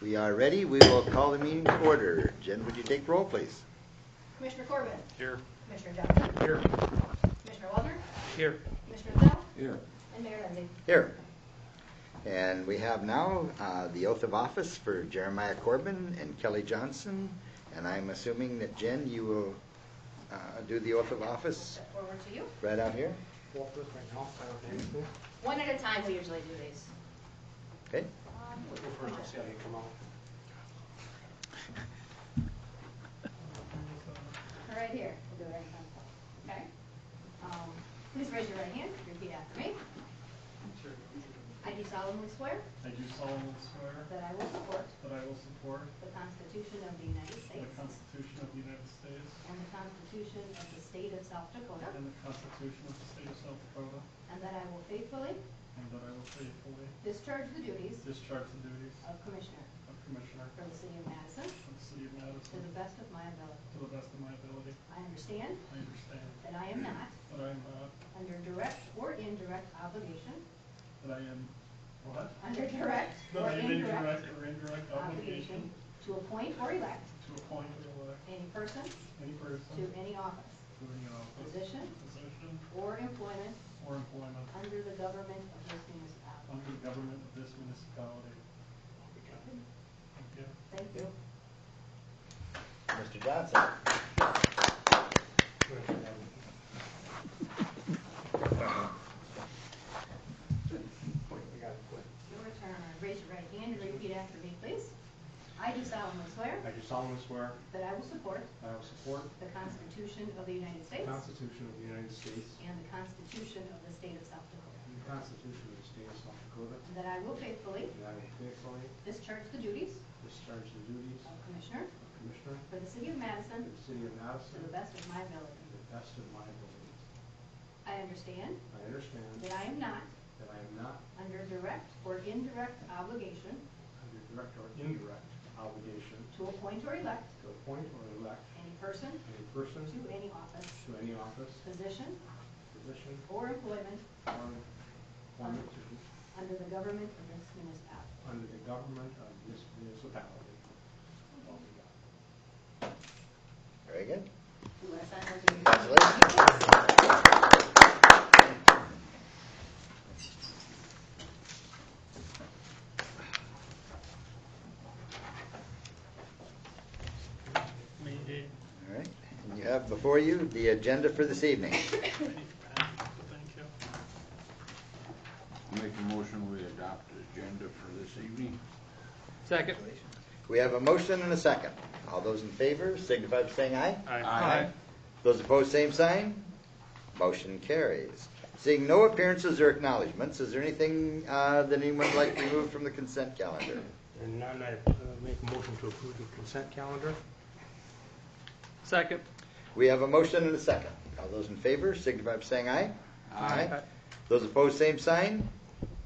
We are ready. We will call the meeting to order. Jen, would you take roll, please? Commissioner Corbin. Here. Commissioner Johnson. Here. Commissioner Waldner. Here. Commissioner Zell. Here. And Mayor Lindsay. Here. And we have now the oath of office for Jeremiah Corbin and Kelly Johnson. And I'm assuming that, Jen, you will do the oath of office Step forward to you. right out here. Both of us right now, simultaneously. One at a time, we usually do these. Okay. We'll go first, I'll see how you come out. Right here. We'll do it right now. Okay. Please raise your right hand. Repeat after me. Sure. I do solemnly swear I do solemnly swear that I will support that I will support the Constitution of the United the States Constitution of the United States and the Constitution of the State of South Dakota, and the Constitution of the State of South Dakota, and that I will faithfully and that I will faithfully discharge the duties discharge the duties of Commissioner of Commissioner for the City of Madison of the City of to Madison the best of my ability. to the best of my ability. I understand I understand that I am not that I am not, under direct or indirect obligation, that I am, what? under direct That or I am indirect indirect obligation to appoint or elect to appoint or elect any person any person to any office, to any office, position, position, or employment or employment under the government of this municipality. under the government of this municipality. Thank you. Thank you. Mr. Johnson. We got it quick. Your turn. Raise your right hand and repeat after me, please. I do solemnly swear I do solemnly swear that I will support that I will support the Constitution of the United the States Constitution of the United States and the Constitution of the State of South Dakota, and the Constitution of the State of South Dakota, and that I will faithfully and I will faithfully discharge the duties discharge the duties of Commissioner of Commissioner for the City of for Madison the City of to Madison the best of my to ability. the best of my abilities. I understand I understand that I am not that I am not under direct or indirect obligation under direct or indirect obligation to appoint or elect to appoint or elect any person any person to any office, to any office, position, position, or employment or employment to under the government of this municipality. under the government of this municipality. That's all we got. Very good. You want to sign those? Congratulations. Mayday. All right. And you have before you the agenda for this evening. Thank you. Make a motion, we adopt the agenda for this evening. Second. We have a motion and a second. All those in favor signify by saying aye. Aye. Those opposed, same sign. Motion carries. Seeing no appearances or acknowledgements, is there anything that anyone would like to remove from the consent calendar? And none, I make a motion to approve the consent calendar. Second. We have a motion and a second. All those in favor signify by saying aye. Those opposed, same sign.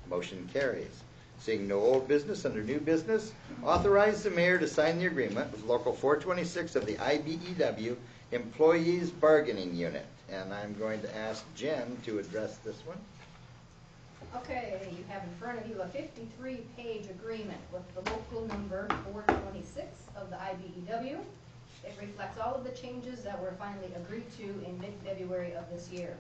Motion carries. Seeing no old business under new business, authorize the mayor to sign the agreement with Local 426 of the IBEW Employees Bargaining Unit. And I'm going to ask Jen to address this one. Okay, you have in front of you a 53-page agreement with the local number 426 of the IBEW. It reflects all of the changes that were finally agreed to in mid-February of this year.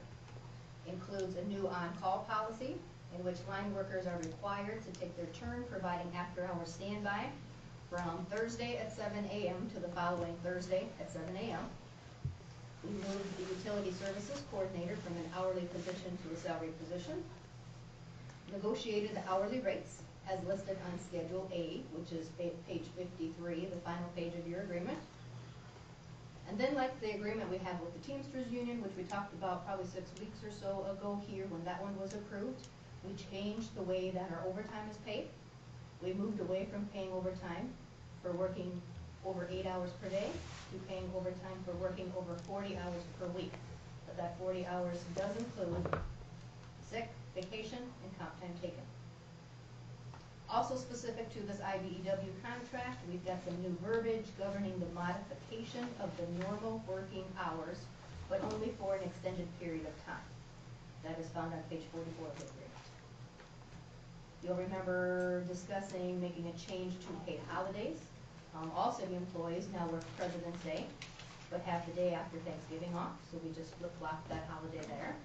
Includes a new on-call policy in which line workers are required to take their turn providing after-hour standby from Thursday at 7 a.m. to the following Thursday at 7 a.m. We moved the utility services coordinator from an hourly position to a salary position. Negotiated the hourly rates as listed on Schedule A, which is page 53, the final page of your agreement. And then, like the agreement we have with the Teamsters Union, which we talked about probably 6 weeks or so ago here when that one was approved, we changed the way that our overtime is paid. We moved away from paying overtime for working over 8 hours per day to paying overtime for working over 40 hours per week. But that 40 hours does include sick, vacation, and comp time taken. Also specific to this IBEW contract, we've got some new verbiage governing the modification of the normal working hours, but only for an extended period of time. That is found on page 44 of the agreement. You'll remember discussing making a change to paid holidays. All city employees now work President's Day, but have the day after Thanksgiving off, so we just flip-flopped that holiday there.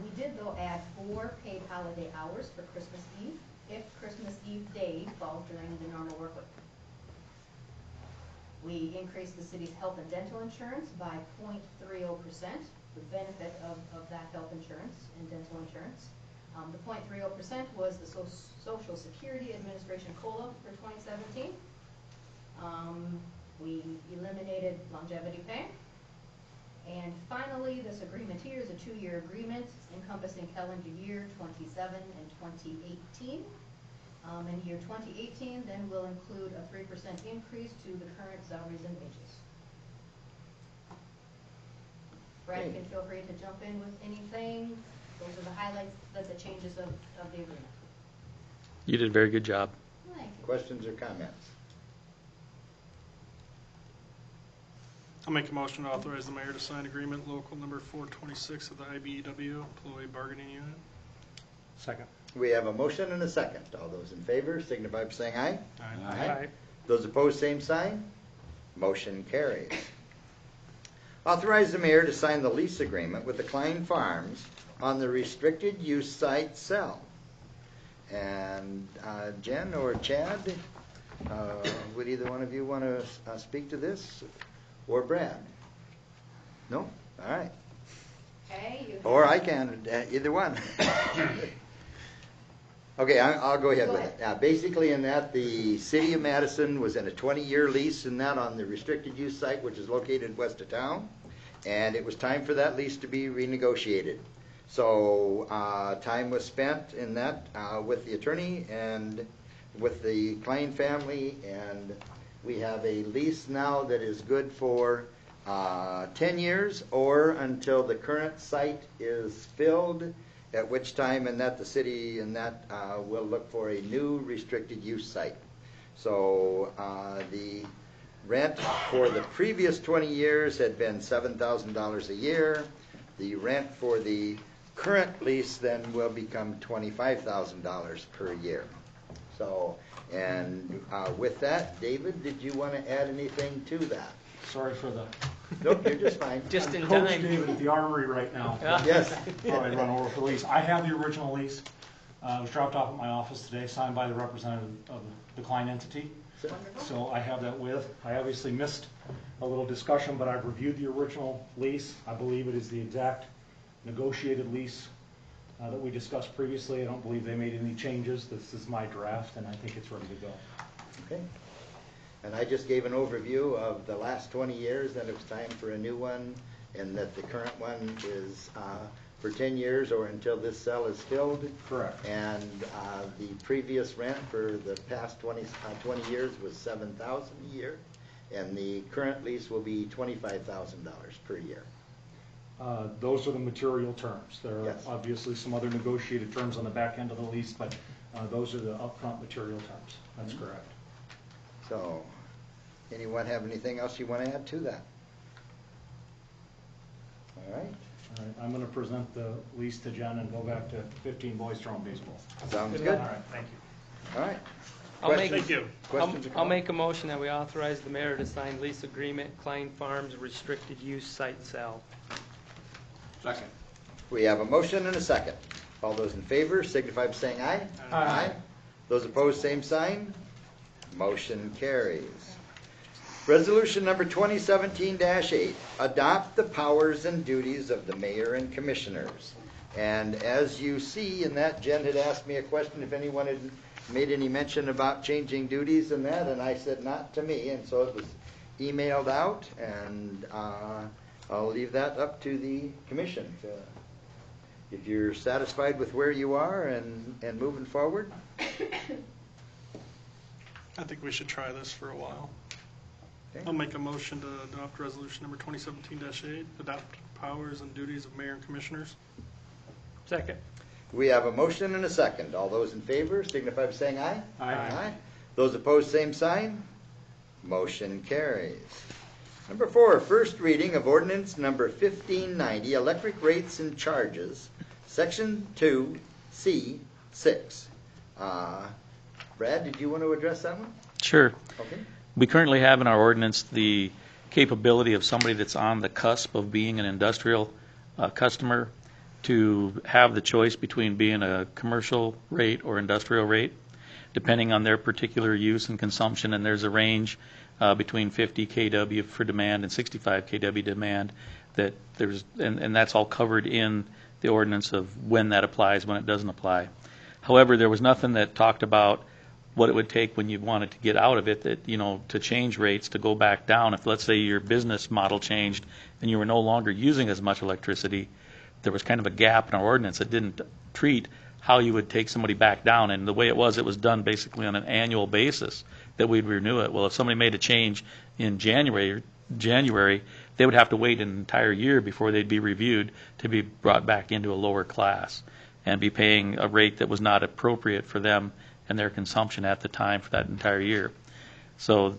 We did, though, add 4 paid holiday hours for Christmas Eve, if Christmas Eve day falls during the normal work week. We increased the city's health and dental insurance by 0.30%, the benefit of that health insurance and dental insurance. The 0.30% was the Social Security Administration COLA for 2017. We eliminated longevity pay. And finally, this agreement here is a 2-year agreement encompassing calendar year 27 and 2018. And year 2018 then will include a 3% increase to the current salaries and wages. Brad, you can feel free to jump in with anything. Those are the highlights, the changes of the agreement. You did a very good job. Thank you. Questions or comments? I'll make a motion to authorize the mayor to sign agreement local number 426 of the IBEW Employee Bargaining Unit. Second. We have a motion and a second. All those in favor signify by saying aye. Aye. Those opposed, same sign. Motion carries. Authorize the mayor to sign the lease agreement with the Klein Farms on the restricted use site cell. And Jen or Chad, would either one of you want to speak to this? Or Brad? No? All right. Okay. Or I can, either one. Okay, I'll go ahead with it. Basically in that, the city of Madison was in a 20-year lease in that on the restricted use site, which is located west of town. And it was time for that lease to be renegotiated. So time was spent in that with the attorney and with the Klein family, and we have a lease now that is good for 10 years or until the current site is filled, at which time in that the city in that will look for a new restricted use site. So the rent for the previous 20 years had been $7,000 a year. The rent for the current lease then will become $25,000 per year. So, and with that, David, did you want to add anything to that? Sorry for the... Nope, you're just fine. Just in Coach time. David at the Armory right now. Yes. Before I run over for the lease. I have the original lease. It was dropped off at my office today, signed by the representative of the Klein entity. So I have that with. I obviously missed a little discussion, but I've reviewed the original lease. I believe it is the exact negotiated lease that we discussed previously. I don't believe they made any changes. This is my draft, and I think it's ready to go. Okay. And I just gave an overview of the last 20 years, and it was time for a new one, and that the current one is for 10 years or until this cell is filled. Correct. And the previous rent for the past 20 years was $7,000 a year, and the current lease will be $25,000 per year. Those are the material terms. There are Yes. obviously some other negotiated terms on the back end of the lease, but those are the upfront material terms. That's correct. So, anyone have anything else you want to add to that? All right. All right, I'm going to present the lease to Jen and go back to 15 boys throwing baseball. Sounds All good. right, thank you. All right. I'll make- Questions? Thank you. Questions or I'll comments? make a motion that we authorize the mayor to sign lease agreement, Klein Farms restricted use site cell. Second. We have a motion and a second. All those in favor signify by saying aye. Aye. Those opposed, same sign. Motion carries. Resolution number 2017-8, adopt the powers and duties of the mayor and commissioners. And as you see in that, Jen had asked me a question if anyone had made any mention about changing duties and that, and I said not to me, and so it was emailed out, and I'll leave that up to the commission. If you're satisfied with where you are and moving forward. I think we should try this for a while. Okay. I'll make a motion to adopt resolution number 2017-8, adopt powers and duties of mayor and commissioners. Second. We have a motion and a second. All those in favor signify by saying aye. Aye. Those opposed, same sign. Motion carries. Number 4, first reading of ordinance number 1590, electric rates and charges, section 2, C, 6. Brad, did you want to address that one? Sure. Okay. We currently have in our ordinance the capability of somebody that's on the cusp of being an industrial customer to have the choice between being a commercial rate or industrial rate, depending on their particular use and consumption. And there's a range between 50 kW for demand and 65 kW demand that there's, and that's all covered in the ordinance of when that applies, when it doesn't apply. However, there was nothing that talked about what it would take when you wanted to get out of it, that, you know, to change rates, to go back down. If, let's say, your business model changed and you were no longer using as much electricity, there was kind of a gap in our ordinance that didn't treat how you would take somebody back down. And the way it was done basically on an annual basis that we'd renew it. Well, if somebody made a change in January, they would have to wait an entire year before they'd be reviewed to be brought back into a lower class and be paying a rate that was not appropriate for them and their consumption at the time for that entire year. So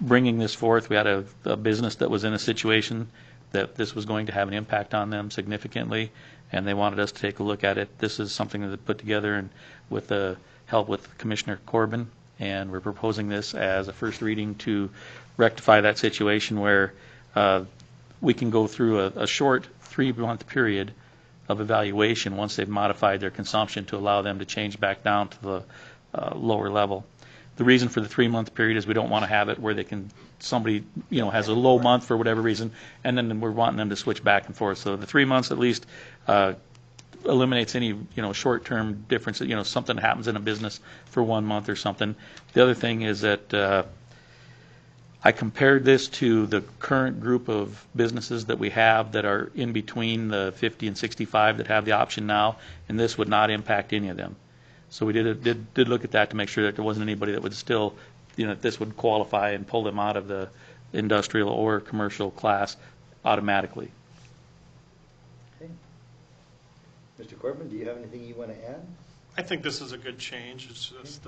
bringing this forth, we had a business that was in a situation that this was going to have an impact on them significantly, and they wanted us to take a look at it. This is something that they put together and with the help with Commissioner Corbin, and we're proposing this as a first reading to rectify that situation where we can go through a short 3-month period of evaluation once they've modified their consumption to allow them to change back down to the lower level. The reason for the 3-month period is we don't want to have it where somebody has a low month for whatever reason, and then we're wanting them to switch back and forth. So the 3 months at least eliminates any short-term difference. Something happens in a business for 1 month or something. The other thing is that I compared this to the current group of businesses that we have that are in between the 50 and 65 that have the option now, and this would not impact any of them. So we did look at that to make sure that there wasn't anybody that would still, this would qualify and pull them out of the industrial or commercial class automatically. Okay. Mr. Corbin, do you have anything you want to add? I think this is a good change. It's just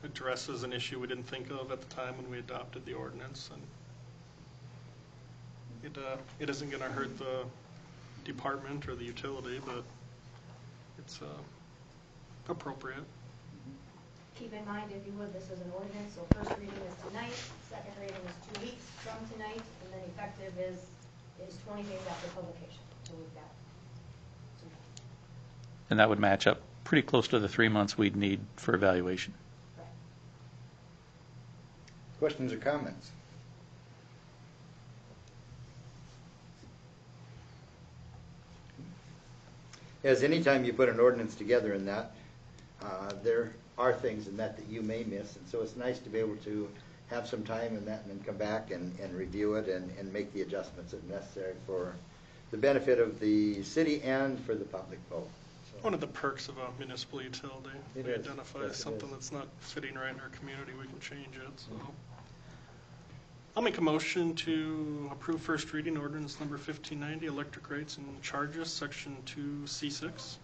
addresses an issue we didn't think of at the time when we adopted the ordinance, and it isn't going to hurt the department or the utility, but it's appropriate. Keep in mind, if you would, this is an ordinance, so first reading is tonight, second reading is 2 weeks from tonight, and then effective is 20 days after publication. So we've got some time. And that would match up pretty close to the 3 months we'd need for evaluation. Questions or comments? As any time you put an ordinance together in that, there are things in that you may miss, and so it's nice to be able to have some time in that and then come back and review it and make the adjustments if necessary for the benefit of the city and for the public both. So, One of the perks of a municipal utility, It we is. identify Yes, it something is. that's not fitting right in our community, we can change it. So I'll make a motion to approve first reading ordinance number 1590, electric rates and charges, section 2C6.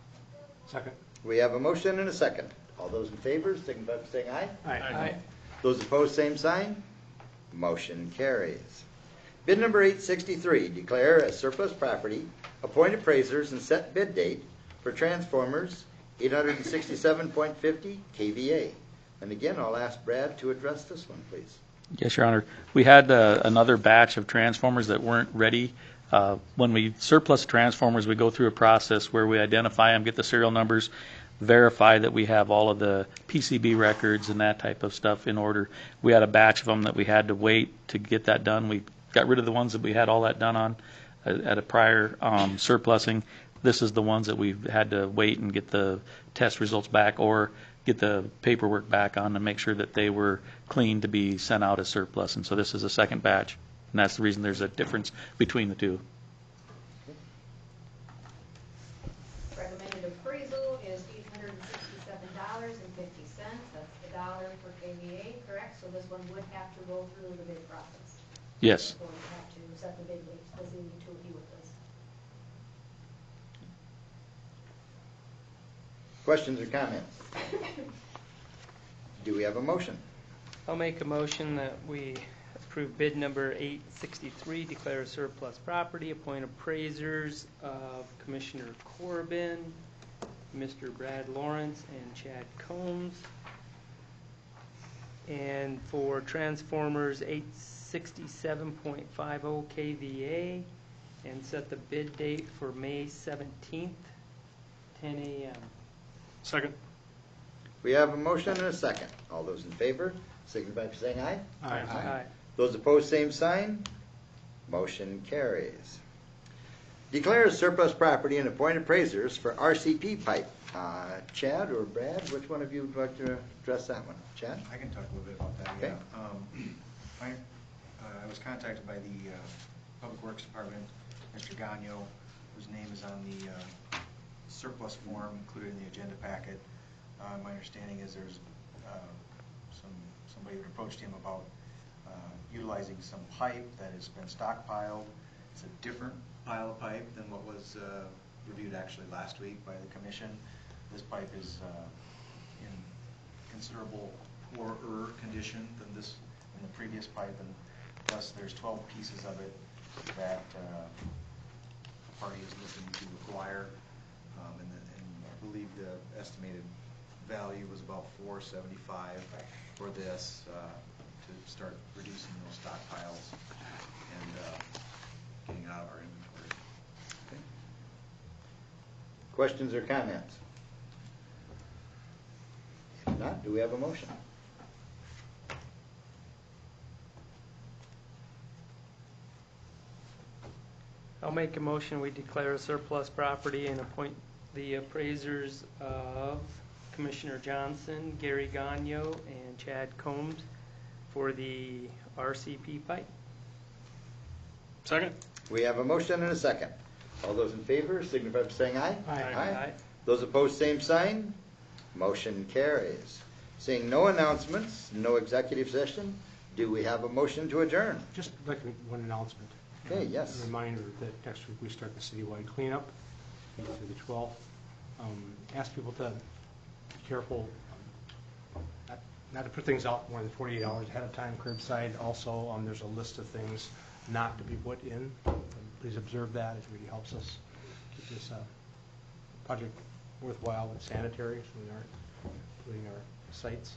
Second. we have a motion and a second. All those in favor, signify by saying aye. Aye. Those opposed, same sign. Motion carries. Bid number 863, declare as surplus property, appoint appraisers and set bid date for transformers 867.50 kVA. And again, I'll ask Brad to address this one, please. Yes, Your Honor. We had another batch of transformers that weren't ready. When we surplus transformers, we go through a process where we identify them, get the serial numbers, verify that we have all of the PCB records and that type of stuff in order. We had a batch of them that we had to wait to get that done. We got rid of the ones that we had all that done on at a prior surplusing. This is the ones that we've had to wait and get the test results back or get the paperwork back on to make sure that they were clean to be sent out as surplus. And so this is a second batch, and that's the reason there's a difference between the two. Recommended appraisal is $867.50. That's the dollar per kVA, correct? So this one would have to go through the bid process. Yes. We're going to have to set the bid rates as the utility with this. Questions or comments? Do we have a motion? I'll make a motion that we approve bid number 863, declare surplus property, appoint appraisers of Commissioner Corbin, Mr. Brad Lawrence and Chad Combs. And for transformers 867.50 kVA, and set the bid date for May 17th, 10 a.m. Second. We have a motion and a second. All those in favor, signify by saying aye. Aye. Those opposed, same sign. Motion carries. Declare as surplus property and appoint appraisers for RCP pipe. Chad or Brad, which one of you would like to address that one? Chad? I can talk a little bit about that, Okay. yeah. I was contacted by the Public Works Department, Mr. Gagno, whose name is on the surplus form included in the agenda packet. My understanding is there's somebody who approached him about utilizing some pipe that has been stockpiled. It's a different pile of pipe than what was reviewed actually last week by the commission. This pipe is in considerable poorer condition than the previous pipe, and thus there's 12 pieces of it that the party is looking to acquire, and I believe the estimated value was about $475 for this to start reducing those stockpiles and getting out of our inventory. Okay. Questions or comments? If not, do we have a motion? I'll make a motion, we declare a surplus property and appoint the appraisers of Commissioner Johnson, Gary Gagno, and Chad Combs for the RCP pipe. Second. We have a motion and a second. All those in favor, signify by saying aye. Aye. Those opposed, same sign. Motion carries. Seeing no announcements, no executive session, do we have a motion to adjourn? Just like one announcement. Okay, yes. A reminder that next week we start the citywide cleanup through the 12th. Ask people to be careful, not to put things out more than 48 hours ahead of time curbside. Also, there's a list of things not to be put in. Please observe that. It really helps us keep this project worthwhile and sanitary, so we aren't polluting our sites.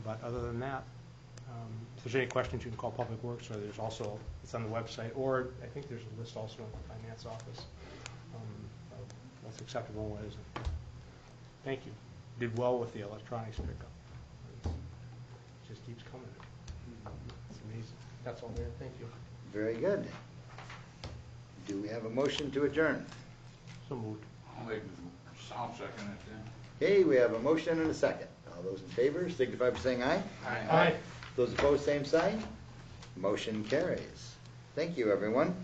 But other than that, if there's any questions, you can call Public Works, or there's also, it's on the website, or I think there's a list also in the finance office of what's acceptable and what isn't. Thank you. Did well with the electronics pickup. It just keeps coming. It's amazing. That's all there. Thank you. Very good. Do we have a motion to adjourn? So moved. I'll second it then. Okay, we have a motion and a second. All those in favor, signify by saying aye. Aye. Those opposed, same sign. Motion carries. Thank you, everyone.